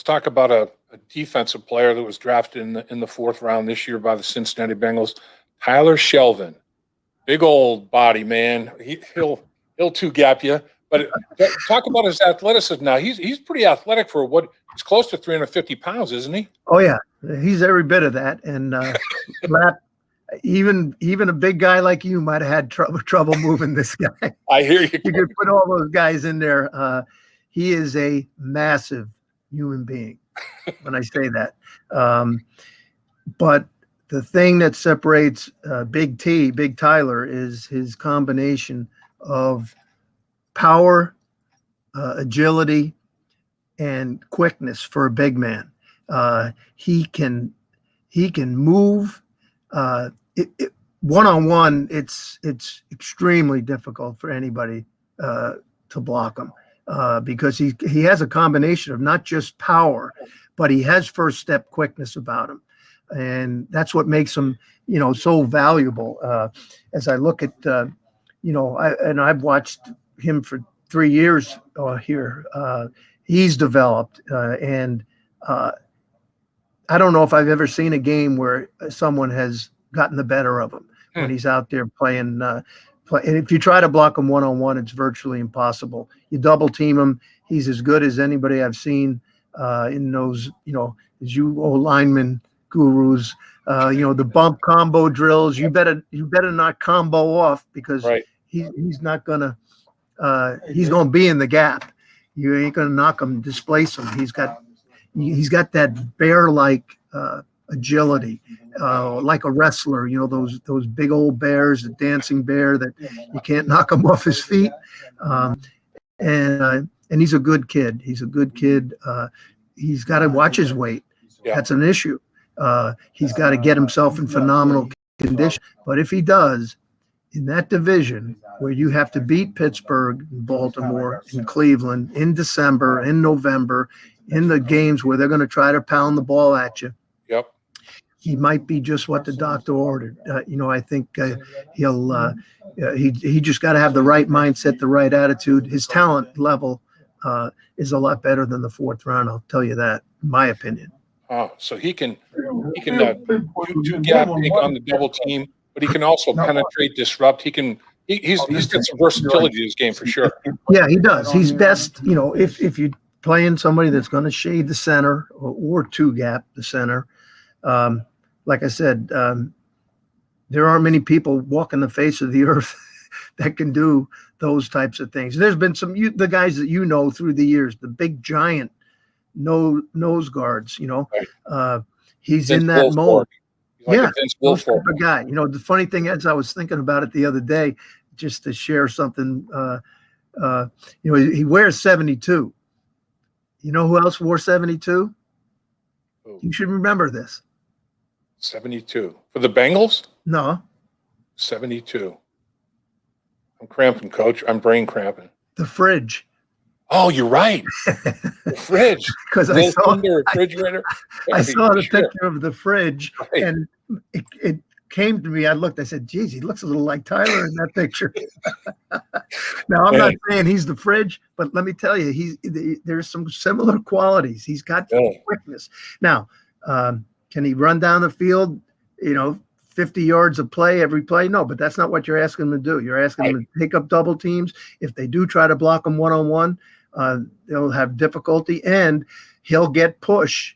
talk about a defensive player that was drafted in the fourth round this year by the Cincinnati Bengals, Tyler Shelvin. Big old body, man. He'll two-gap you. But talk about his athleticism now. He's pretty athletic for what he's close to 350 pounds, isn't he? Oh yeah, he's every bit of that. And even a big guy like you might have had trouble moving this guy. I hear you. You could put all those guys in there. He is a massive human being when I say that. But the thing that separates Big Tyler, is his combination of power, agility, and quickness for a big man. He can move. One-on-one, it's extremely difficult for anybody to block him because he has a combination of not just power, but he has first step quickness about him. And that's what makes him, so valuable. As I look at, I've watched him for 3 years here. He's developed, and I don't know if I've ever seen a game where someone has gotten the better of him when he's out there playing. And if you try to block him one-on-one, it's virtually impossible. You double team him, he's as good as anybody I've seen in those, as you old linemen gurus, the bump combo drills. You better not combo off, because he's not gonna he's gonna be in the gap. You ain't gonna knock him, displace him. He's got that bear-like agility, like a wrestler. Those big old bears, the dancing bear that you can't knock him off his feet. And he's a good kid. He's a good kid. He's got to watch his weight. Yeah. That's an issue. He's got to get himself in phenomenal condition. But if he does, in that division where you have to beat Pittsburgh, Baltimore, and Cleveland in December, in November, in the games where they're going to try to pound the ball at you, yep, he might be just what the doctor ordered. I think he just got to have the right mindset, the right attitude. His talent level is a lot better than the fourth round. I'll tell you that, in my opinion. Oh, so he can do gap pick on the double team, but he can also penetrate, disrupt. He's got some versatility to his game for sure. Yeah, he does. He's best, if you're playing somebody that's going to shade the center or two gap the center. Like I said, there aren't many people walking the face of the earth that can do those types of things. There's been the guys that through the years, the big giant nose guards, he's Vince in that mold. Like those type of guy. The funny thing is, I was thinking about it the other day, just to share something. He wears 72. You know who else wore 72? Oh. You should remember this. 72 for the Bengals? No. 72. I'm cramping, Coach. I'm brain cramping. The Fridge. Oh, you're right. The Fridge. Because I saw the refrigerator. I saw the picture of the Fridge, and it came to me. I looked. I said, "Geez, he looks a little like Tyler in that picture." Now, I'm not saying he's the Fridge, but let me tell you, there's some similar qualities. He's got quickness. Now, can he run down the field? 50 yards of play every play? No, but that's not what you're asking him to do. You're asking him to pick up double teams. If they do try to block him one-on-one, they'll have difficulty, and he'll get push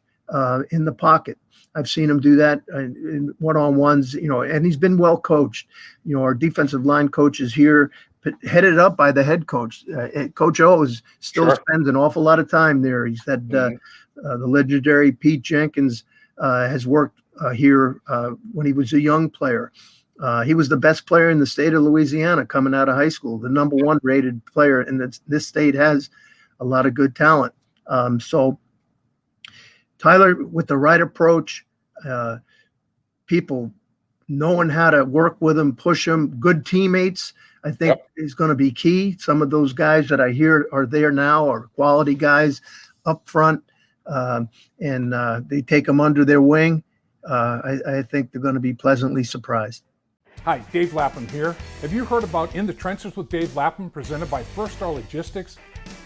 in the pocket. I've seen him do that in one-on-ones, and he's been well coached. Our defensive line coach is here, headed up by the head coach. Coach O still spends an awful lot of time there. He said the legendary Pete Jenkins has worked here when he was a young player. He was the best player in the state of Louisiana coming out of high school, the number one rated player, and this state has a lot of good talent. So Tyler, with the right approach, people knowing how to work with him, push him, good teammates, I think is going to be key. Some of those guys that I hear are there now are quality guys up front, and they take them under their wing. I think they're going to be pleasantly surprised. Hi, Dave Lapham here. Have you heard about In the Trenches with Dave Lapham, presented by First Star Logistics?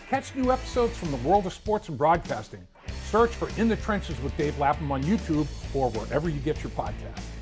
Catch new episodes from the world of sports and broadcasting, Search for In the Trenches with Dave Lapham on YouTube or wherever you get your podcast.